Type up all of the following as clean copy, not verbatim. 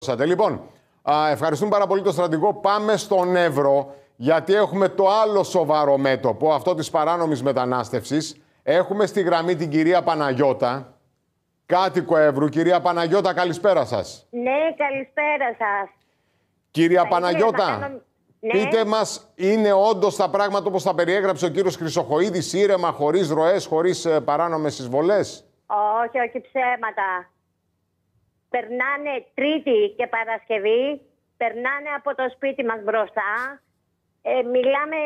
Λοιπόν, ευχαριστούμε πάρα πολύ τον στρατηγό. Πάμε στον Εύρο, γιατί έχουμε το άλλο σοβαρό μέτωπο, αυτό της παράνομης μετανάστευσης. Έχουμε στη γραμμή την κυρία Παναγιώτα, κάτοικο Εύρου. Κυρία Παναγιώτα, καλησπέρα σας. Ναι, καλησπέρα σας. Κυρία Παναγιώτα, πείτε μας, είναι όντως τα πράγματα όπως τα περιέγραψε ο κύριος Χρυσοχοΐδης, ήρεμα, χωρίς ροές, χωρίς παράνομες εισβολές? Όχι, ψέματα. Περνάνε Τρίτη και Παρασκευή, περνάνε από το σπίτι μας μπροστά. Μιλάμε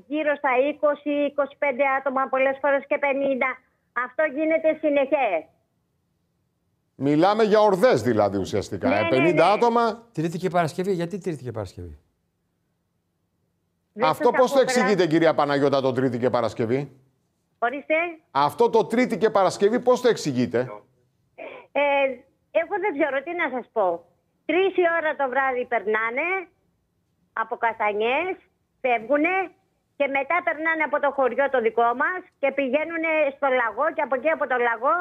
γύρω στα 20-25 άτομα, πολλές φορές και 50. Αυτό γίνεται συνεχές. Μιλάμε για ορδές δηλαδή ουσιαστικά. Ναι, 50 άτομα. Τρίτη και Παρασκευή. Γιατί Τρίτη και Παρασκευή? Αυτό πώς το εξηγείτε, κυρία Παναγιώτα, το Τρίτη και Παρασκευή? Ορίστε. Αυτό το Τρίτη και Παρασκευή πώς το εξηγείτε? Εγώ δεν ξέρω τι να σας πω. 3 η ώρα το βράδυ περνάνε από Καστανιές, φεύγουνε και μετά περνάνε από το χωριό το δικό μας και πηγαίνουν στο λαγό και από εκεί από το λαγό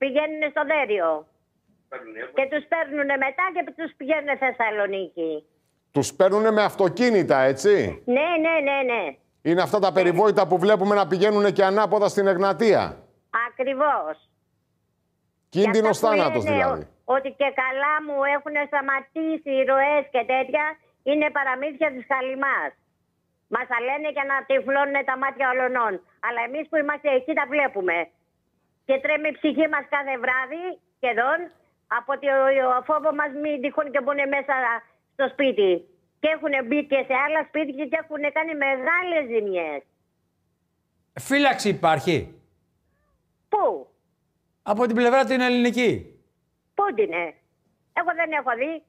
πηγαίνουν στο Δέριο. Και τους παίρνουν μετά και τους πηγαίνουν Θεσσαλονίκη. Τους παίρνουν με αυτοκίνητα, έτσι? Ναι. Είναι αυτά τα περιβόητα που βλέπουμε να πηγαίνουν και ανάποδα στην Εγνατία. Ακριβώς. Κίνδυνος θάνατος δηλαδή. Ότι και καλά μου έχουν σταματήσει οι ροές και τέτοια, είναι παραμύθια της χαλιμάς. Μας τα λένε για να τυφλώνουν τα μάτια όλων. Αλλά εμείς που είμαστε εκεί τα βλέπουμε. Και τρέμει η ψυχή μας κάθε βράδυ, σχεδόν, από το φόβο μας μην τυχόν και μπουν μέσα στο σπίτι. Και έχουν μπει και σε άλλα σπίτια και έχουν κάνει μεγάλες ζημιές. Φύλαξη υπάρχει? Πού? Από την πλευρά την ελληνική. Πού την είναι? Εγώ δεν έχω δει.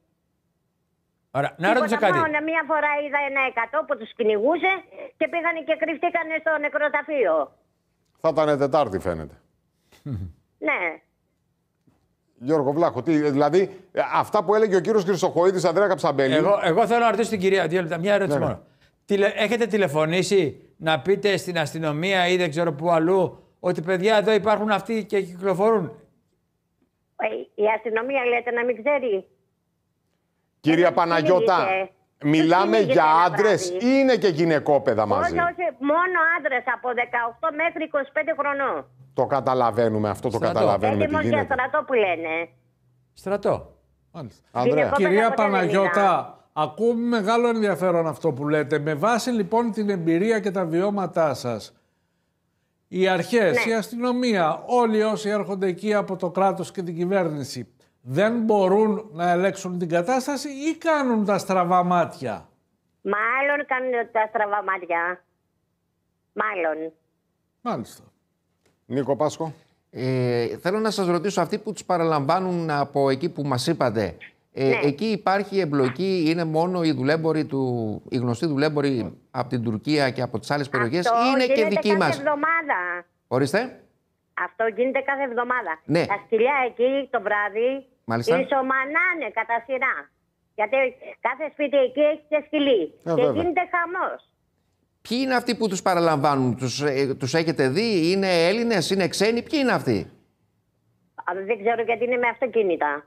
Ωραία, να ρωτήσω κάτι. Μόνο μία φορά είδα ένα 100 που τους κυνηγούσε και πήγανε και κρυφτήκανε στο νεκροταφείο. Θα ήταν Τετάρτη φαίνεται. Ναι. Γιώργο Βλάχο, δηλαδή αυτά που έλεγε ο κύριος Χρυσοχοΐδης, Ανδρέα Καψαμπέλη. Εγώ θέλω να ρωτήσω την κυρία, 2 λεπτά, μια ερώτηση μόνο. Έχετε τηλεφωνήσει να πείτε στην αστυνομία ή δεν ξέρω πού αλλού ότι παιδιά εδώ υπάρχουν αυτοί και κυκλοφορούν? Η αστυνομία λέτε να μην ξέρει? Κυρία Παναγιώτα, μιλάμε για άντρες ή είναι και γυναικόπαιδα μαζί? Όχι, μόνο άντρες από 18 μέχρι 25 χρονών. Το καταλαβαίνουμε αυτό, Στρατό. το καταλαβαίνουμε τι Έτοιμος για γίνεται. στρατό που λένε. Στρατό. Ανδρέα. Κυρία Παναγιώτα, ακούμε μεγάλο ενδιαφέρον αυτό που λέτε. Με βάση λοιπόν την εμπειρία και τα βιώματά σας, οι αρχές, η αστυνομία, όλοι όσοι έρχονται εκεί από το κράτος και την κυβέρνηση, δεν μπορούν να ελέγξουν την κατάσταση ή κάνουν τα στραβά μάτια? Μάλλον κάνουν τα στραβά μάτια. Μάλλον. Μάλιστα. Νίκο Πάσχο. Θέλω να σας ρωτήσω, αυτοί που τους παραλαμβάνουν από εκεί που μας είπατε, εκεί υπάρχει εμπλοκή, είναι μόνο οι δουλέμποροι οι γνωστοί δουλέμποροι από την Τουρκία και από τις άλλες περιοχές, ή είναι και δικοί μας? κάθε εβδομάδα. Ορίστε. Αυτό γίνεται κάθε εβδομάδα. Ναι. Τα σκυλιά εκεί το βράδυ ισομανάνε κατά σειρά. Γιατί κάθε σπίτι εκεί έχει και σκυλί. Και βέβαια. γίνεται χαμός. Ποιοι είναι αυτοί που τους παραλαμβάνουν, τους έχετε δει, είναι Έλληνες, είναι ξένοι, ποιοι είναι αυτοί? Δεν ξέρω γιατί είναι με αυτοκίνητα.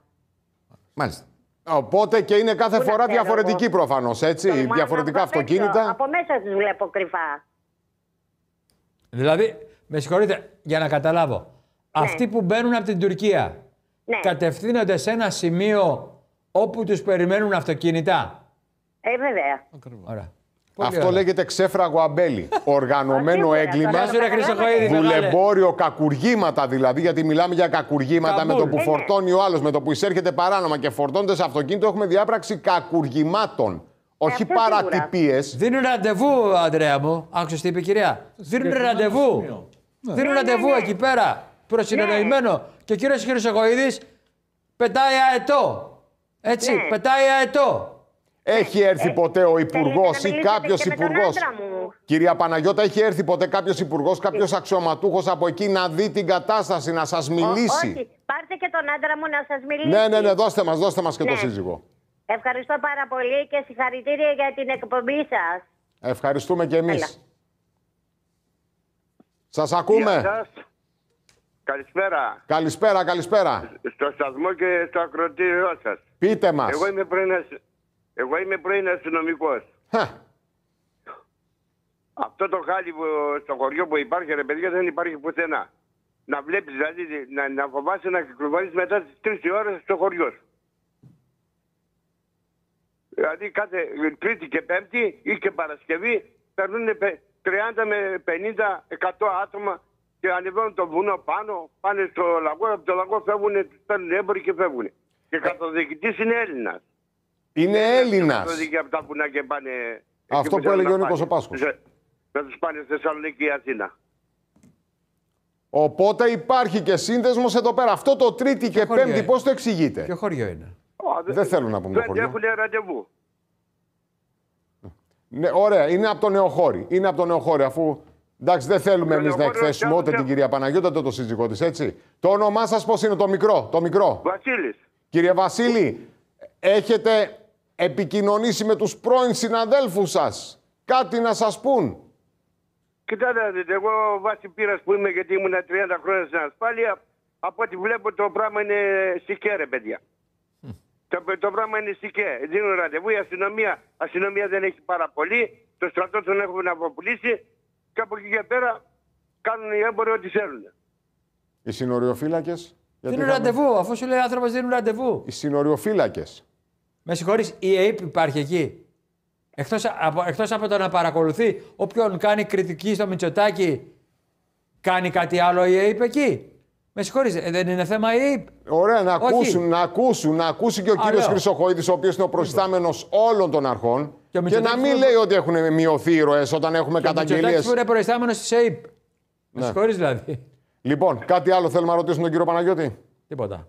Μάλιστα. Οπότε και είναι κάθε Πού να φορά ξέρω διαφορετική εγώ. προφανώς, έτσι, Τολμάω διαφορετικά να πω απ' έξω. αυτοκίνητα. Από μέσα τους βλέπω κρυφά. Δηλαδή, με συγχωρείτε, για να καταλάβω. Αυτοί που μπαίνουν από την Τουρκία κατευθύνονται σε ένα σημείο όπου τους περιμένουν αυτοκίνητα? Βέβαια. Ωραία. Αυτό λέγεται ξέφραγο αμπέλι. Οργανωμένο έγκλημα, Χρυσοχοΐδη, δουλεμπόριο, κακουργήματα δηλαδή, γιατί μιλάμε για κακουργήματα. Καμπούλ. Με το που φορτώνει ο άλλος, με το που εισέρχεται παράνομα και φορτώνεται σε αυτοκίνητο, έχουμε διάπραξη κακουργημάτων. Όχι αυτό παρατυπίες. Δίνουν ραντεβού, Ανδρέα μου. Άκουσες τι είπε η κυρία? Δίνουν ραντεβού. Δίνουν ραντεβού εκεί πέρα. Προσυνεννοημένο. Και ο κύριος Χρυσοχοΐδης πετάει αετό. Έτσι, πετάει αετό. Έχει έρθει ποτέ ο υπουργός ή κάποιος υπουργός? Κυρία Παναγιώτα, έχει έρθει ποτέ κάποιος υπουργός, κάποιος αξιωματούχος από εκεί να δει την κατάσταση, να σας μιλήσει? Όχι. Πάρτε και τον άντρα μου να σας μιλήσει. Ναι, δώστε μας και το σύζυγο. Ευχαριστώ πάρα πολύ και συγχαρητήρια για την εκπομπή σας. Ευχαριστούμε και εμείς. Σας ακούμε. Καλησπέρα. Καλησπέρα, καλησπέρα. Στο σταθμό και στο ακροτήριό σας. Πείτε μας. Εγώ είμαι πρώην αστυνομικός. Αυτό το χάλι που, στο χωριό που υπάρχει, ρε παιδιά, δεν υπάρχει πουθενά. Να βλέπεις, δηλαδή, να φοβάσαι να κυκλοφορείς μετά τις 3 ώρες στο χωριό σου. Δηλαδή κάθε Τρίτη και Πέμπτη ή και Παρασκευή περνούν 30 με 50, 100 άτομα και ανεβαίνουν το βουνό πάνω, πάνε στο λαγό, από το λαγό φεύγουν, τους παίρνουν έμποροι και φεύγουν. Και καθοδηγητής είναι Έλληνας. Είναι Έλληνας. Καθοδηγητή από τα βουνά και πάνε... Αυτό που έλεγε ο Νίκος ο Πάσχος. Να τους πάνε στη Θεσσαλονίκη ή Αθήνα. Οπότε υπάρχει και σύνδεσμος εδώ πέρα. Αυτό το Τρίτη και Πέμπτη πώς το εξηγείτε? Ποιο χωριό είναι? Δεν θέλω να πούμε το χωριό. Δεν έχουν ραντεβού. Ναι, ωραία, είναι από το Νεοχώρι. Είναι από το Νεοχώρι, αφού εντάξει, δεν θέλουμε εμείς να εκθέσουμε ούτε την κυρία Παναγιώτα, ούτε το σύζυγό της, έτσι. Το όνομά σας πώς είναι, το μικρό? Βασίλης. Κύριε Βασίλη, έχετε επικοινωνήσει με τους πρώην συναδέλφους σας? Κάτι να σας πούν? Κοιτάξτε, εγώ βάσει πείρας που είμαι, γιατί ήμουν 30 χρόνια στην ασφάλεια, από ό,τι βλέπω το πράγμα είναι σικέ, ρε παιδιά. Το πράγμα είναι σικέ. Δίνουν ραντεβού, η αστυνομία δεν έχει πάρα πολύ, το στρατό τον έχουμε να αποπουλήσει και από εκεί και πέρα κάνουν οι έμποροι ό,τι θέλουν. Οι συνοριοφύλακες? Δίνουν ραντεβού, αφού σου λέει ο άνθρωπος δίνουν ραντεβού. Οι συνοριοφύλακες. Με συγχωρείς, η ΑΕΠ υπάρχει εκεί? Εκτός από το να παρακολουθεί όποιον κάνει κριτική στο Μητσοτάκη, κάνει κάτι άλλο η ΑΕΠ εκεί? Με συγχωρείς, δεν είναι θέμα η ΑΕΠ? Ωραία, να ακούσει και ο κύριος Χρυσοχοΐδης, ο οποίος είναι ο προϊστάμενος όλων των αρχών, και να μην λέει ότι έχουν μειωθεί οι ροές όταν έχουμε καταγγελίες. Ο Μητσοτάκης που είναι προϊστάμενος της ΑΕΠ. Με συγχωρείς δηλαδή. Λοιπόν, κάτι άλλο θέλουμε να ρωτήσουμε τον κύριο Παναγιώτη? Τίποτα.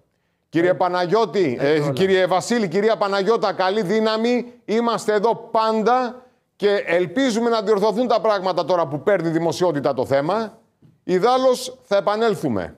Κύριε Παναγιώτη, κύριε Βασίλη, κυρία Παναγιώτα, καλή δύναμη. Είμαστε εδώ πάντα και ελπίζουμε να διορθωθούν τα πράγματα τώρα που παίρνει δημοσιότητα το θέμα. Ιδάλλως θα επανέλθουμε.